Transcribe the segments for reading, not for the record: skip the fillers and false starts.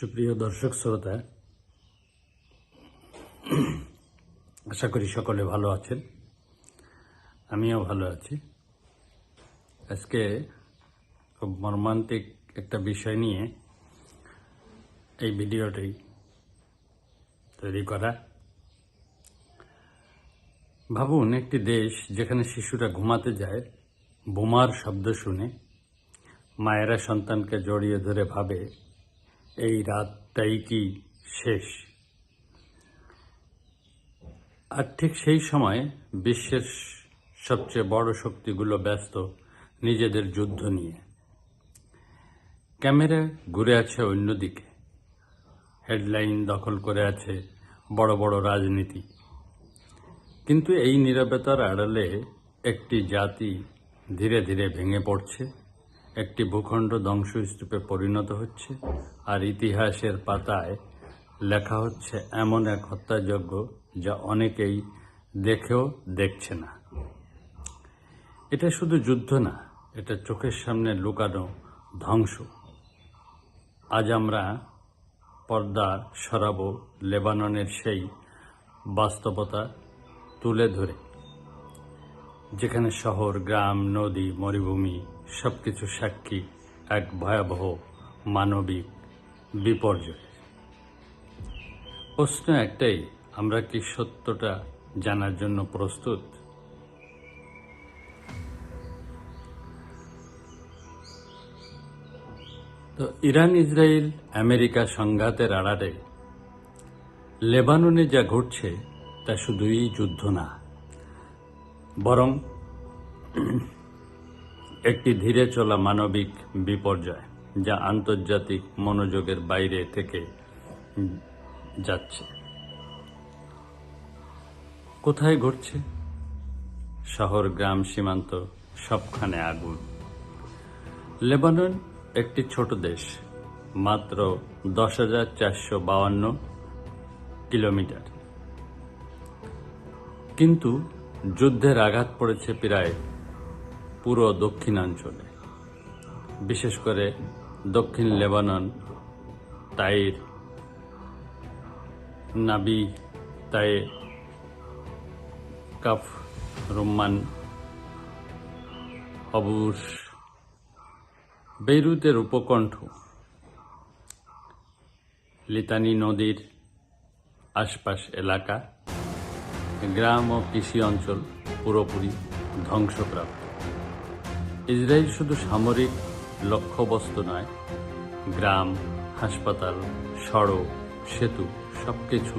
সুপ্রিয় দর্শক শ্রোতা, আশা করি সকলে ভালো আছেন। আমিও ভালো আছি। আজকে খুব মর্মান্তিক একটা বিষয় নিয়ে এই ভিডিওটি তৈরি করা। ভাবুন, একটি দেশ যেখানে শিশুরা ঘুমাতে যায় বোমার শব্দ শুনে, মায়েরা সন্তানকে জড়িয়ে ধরে ভাবে এই রাতটাই কি শেষ। আর ঠিক সেই সময় বিশ্বের সবচেয়ে বড় শক্তিগুলো ব্যস্ত নিজেদের যুদ্ধ নিয়ে। ক্যামেরা ঘুরে আছে অন্যদিকে, হেডলাইন দখল করে আছে বড় বড় রাজনীতি। কিন্তু এই নীরবতার আড়ালে একটি জাতি ধীরে ধীরে ভেঙে পড়ছে, একটি ভূখণ্ড ধ্বংসস্তূপে পরিণত হচ্ছে, আর ইতিহাসের পাতায় লেখা হচ্ছে এমন এক হত্যাযজ্ঞ যা অনেকেই দেখেও দেখছে না। এটা শুধু যুদ্ধ না, এটা চোখের সামনে লুকানো ধ্বংস। আজ আমরা পর্দা সরাবো লেবাননের সেই বাস্তবতা তুলে ধরে, যেখানে শহর, গ্রাম, নদী, মরুভূমি সবকিছু সাক্ষী এক ভয়াবহ মানবিক বিপর্যয়। প্রশ্ন একটাই, আমরা কি সত্যটা জানার জন্য প্রস্তুত? তো ইরান, ইসরায়েল, আমেরিকা সংঘাতের আড়ালে লেবাননে যা ঘটছে তা শুধুই যুদ্ধ না, বরং একটি ধীরে চলা মানবিক বিপর্যয় যা আন্তর্জাতিক মনোযোগের বাইরে থেকে যাচ্ছে। কোথায় ঘটছে? শহর, গ্রাম, সীমান্ত সবখানে আগুন। লেবানন একটি ছোট দেশ, মাত্র 10,452 কিলোমিটার, কিন্তু যুদ্ধের আঘাত পড়েছে প্রায় পুরো দক্ষিণাঞ্চলে, বিশেষ করে দক্ষিণ লেবানন, তাইর, নাবি, তায়ে, কাফ, রুম্মান, হবুস, বেইরুতের উপকণ্ঠ, লিতানি নদীর আশপাশ এলাকা, গ্রাম ও কৃষি অঞ্চল পুরোপুরি ধ্বংসপ্রাপ্ত। ইসরায়েল শুধু সামরিক লক্ষ্যবস্তু নয়, গ্রাম, হাসপাতাল, সড়ক, সেতু সবকিছু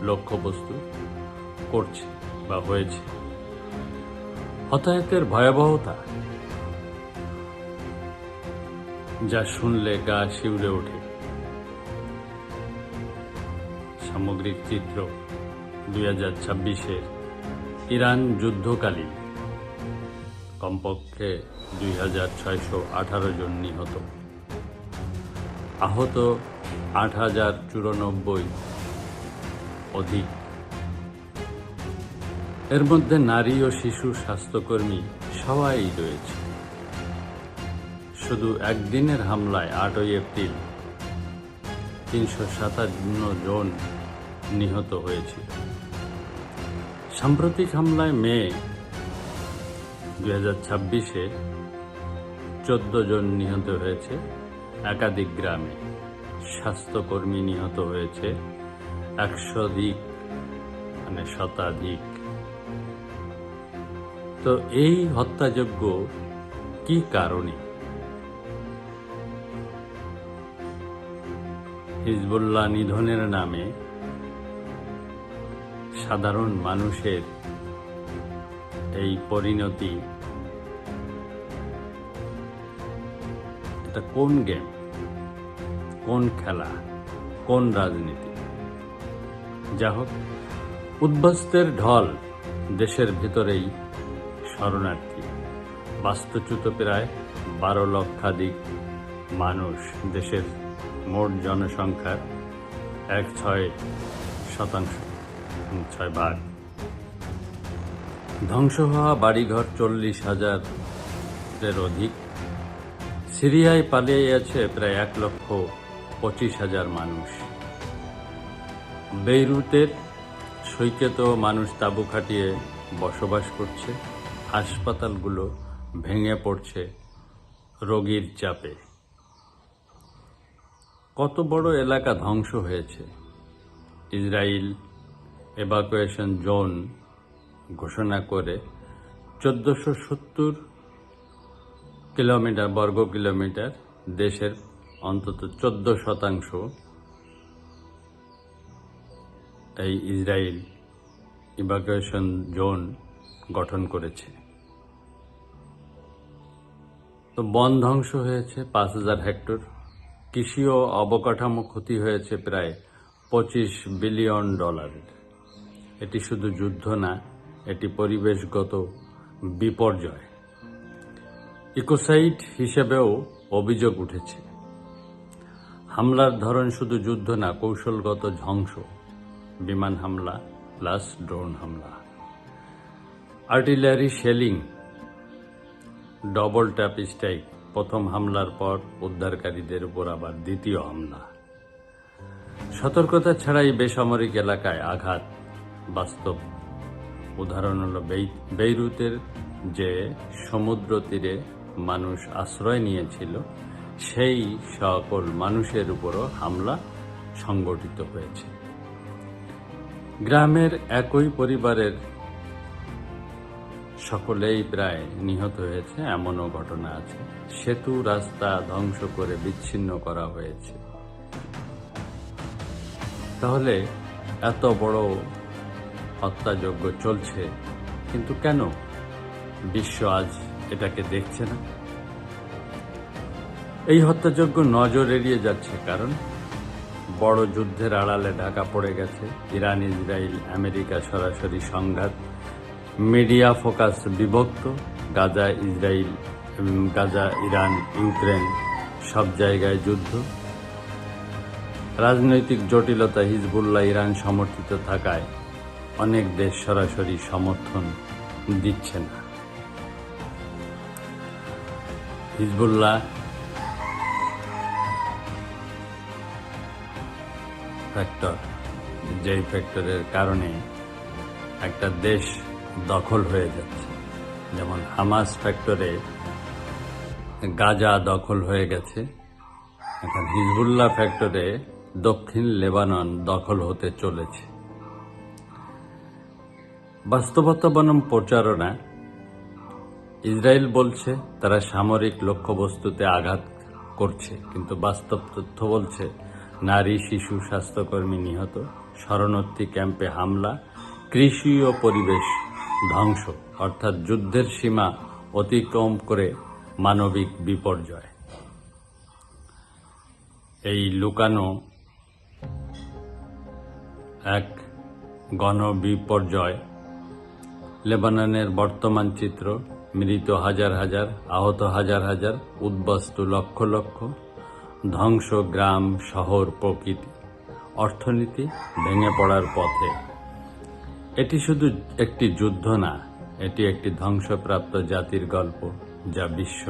লক্ষ্যবস্তু করছে বা হয়েছে। হতাহতের ভয়াবহতা যা শুনলে গা শিউরে ওঠে। সামগ্রিক চিত্র 2026-এর ইরান যুদ্ধকালীন কমপক্ষে 2,618 জন নিহত, আহত 8,094 অধিক। এর মধ্যে নারী ও শিশু স্বাস্থ্যকর্মী সবাই রয়েছে। শুধু একদিনের হামলায় 8ই এপ্রিল 357 জন নিহত হয়েছিল। সাম্প্রতিক হামলায় মে 2026-এ 14 জন নিহত হয়েছে একাধিক গ্রামে। স্বাস্থ্যকর্মী নিহত হয়েছে 100 শতাধিক। তো এই হত্যাযজ্ঞ কি কারণে? হিজবুল্লাহ নিধনের নামে সাধারণ মানুষের এই পরিণতি, এটা কোন গেম, কোন খেলা, কোন রাজনীতি? যা হোক, উদ্বাস্তের ঢল দেশের ভেতরেই শরণার্থী। বাস্তুচ্যুত প্রায় 12 লক্ষাধিক মানুষ, দেশের মোট জনসংখ্যার 6 ভাগ। ধ্বংস হওয়া বাড়িঘর 40,000-এর অধিক। সিরিয়ায় পালিয়ে আছে প্রায় 1 25,000 মানুষ। বেইরুতের সৈকতেও মানুষ তাঁবু খাটিয়ে বসবাস করছে। হাসপাতালগুলো ভেঙে পড়ছে রোগীর চাপে। কত বড় এলাকা ধ্বংস হয়েছে। ইসরায়েল এভাকুয়েশন জোন ঘোষণা করে 1470 বর্গ কিলোমিটার দেশের অন্তত 14% এই ইসরায়েল ইভাকুয়েশন জোন গঠন করেছে। তো বন ধ্বংস হয়েছে 5,000 হেক্টর। কৃষি ও অবকাঠামো ক্ষতি হয়েছে প্রায় $25 বিলিয়ন। এটি শুধু যুদ্ধ না, এটি পরিবেশগত বিপর্যয়। ইকোসাইড হিসেবেও অভিযোগ উঠেছে। হামলার ধরন শুধু যুদ্ধ না, কৌশলগত ধ্বংস, বিমান হামলা প্লাস ড্রোন হামলা, artillery shelling, double tap strike, প্রথম হামলার পর উদ্ধারকারীদের উপর আবার দ্বিতীয় হামলা। সতর্কতা ছাড়াই বেসামরিক এলাকায় আঘাত বাস্তব। উদাহরণ হল বেইরুতের যে সমুদ্র তীরে মানুষ আশ্রয় নিয়েছিল, সেই সকল মানুষের উপরও হামলা সংগঠিত হয়েছে। গ্রামের একই পরিবারের সকলেই প্রায় নিহত হয়েছে, এমনও ঘটনা আছে। সেতু রাস্তা ধ্বংস করে বিচ্ছিন্ন করা হয়েছে। তাহলে এত বড় হত্যাযজ্ঞ চলছে, কিন্তু কেন বিশ্ব আজ এটাকে দেখছে না? এই হত্যাযজ্ঞ নজর এড়িয়ে যাচ্ছে, কারণ বড় যুদ্ধের আড়ালে ঢাকা পড়ে গেছে। ইরান, ইসরায়েল, আমেরিকা সরাসরি সংঘাত, মিডিয়া ফোকাস বিভক্ত, গাজা, ইরান, ইউক্রেন, সব জায়গায় যুদ্ধ, রাজনৈতিক জটিলতা, হিজবুল্লাহ ইরান সমর্থিত থাকায় অনেক দেশ সরাসরি সমর্থন দিচ্ছে না। হিজবুল্লাহ ফ্যাক্টর, যেই ফ্যাক্টরের কারণে একটা দেশ দখল হয়ে যাচ্ছে। যেমন হামাস ফ্যাক্টরে গাজা দখল হয়ে গেছে, এখন হিজবুল্লাহ ফ্যাক্টরে দক্ষিণ লেবানন দখল হতে চলেছে। বাস্তবতা বনাম প্রচারণা। ইসরায়েল বলছে তারা সামরিক লক্ষ্যবস্তুতে আঘাত করছে, কিন্তু বাস্তব তথ্য বলছে নারী, শিশু, স্বাস্থ্যকর্মী নিহত, শরণার্থী ক্যাম্পে হামলা, কৃষি ও পরিবেশ ধ্বংস, অর্থাৎ যুদ্ধের সীমা অতিক্রম করে মানবিক বিপর্যয়। এই লুকানো এক গণবিপর্যয়। লেবাননের বর্তমান চিত্র: মৃত হাজার হাজার, আহত হাজার হাজার, উদ্বাস্তু লক্ষ লক্ষ, ধ্বংস গ্রাম, শহর, প্রকৃতি, অর্থনীতি ভেঙে পড়ার পথে। এটি শুধু একটি যুদ্ধ না, এটি একটি ধ্বংসপ্রাপ্ত জাতির গল্প, যা বিশ্ব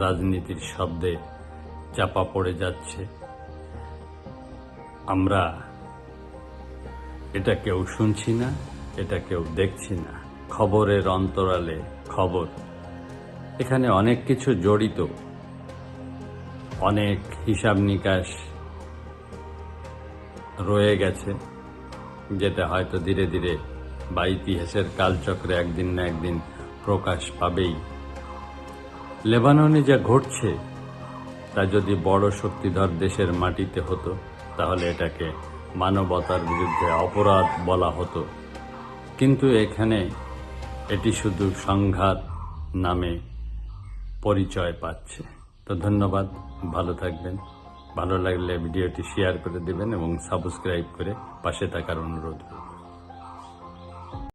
রাজনীতির শব্দে চাপা পড়ে যাচ্ছে। আমরা এটা কেউ শুনছি না, এটা কেউ দেখছি না। খবরের অন্তরালে খবর। এখানে অনেক কিছু জড়িত, অনেক হিসাব নিকাশ রয়ে গেছে, যেটা হয়তো ধীরে ধীরে বা ইতিহাসের কালচক্রে একদিন না একদিন প্রকাশ পাবেই। লেবাননে যা ঘটছে তা যদি বড় শক্তিধর দেশের মাটিতে হতো, তাহলে এটাকে মানবতার বিরুদ্ধে অপরাধ বলা হতো, কিন্তু এখানে এটি শুধু সংঘাত নামে পরিচয় পাচ্ছে। তো ধন্যবাদ, ভালো থাকবেন। ভালো লাগলে ভিডিওটি শেয়ার করে দেবেন এবং সাবস্ক্রাইব করে পাশে থাকার অনুরোধ।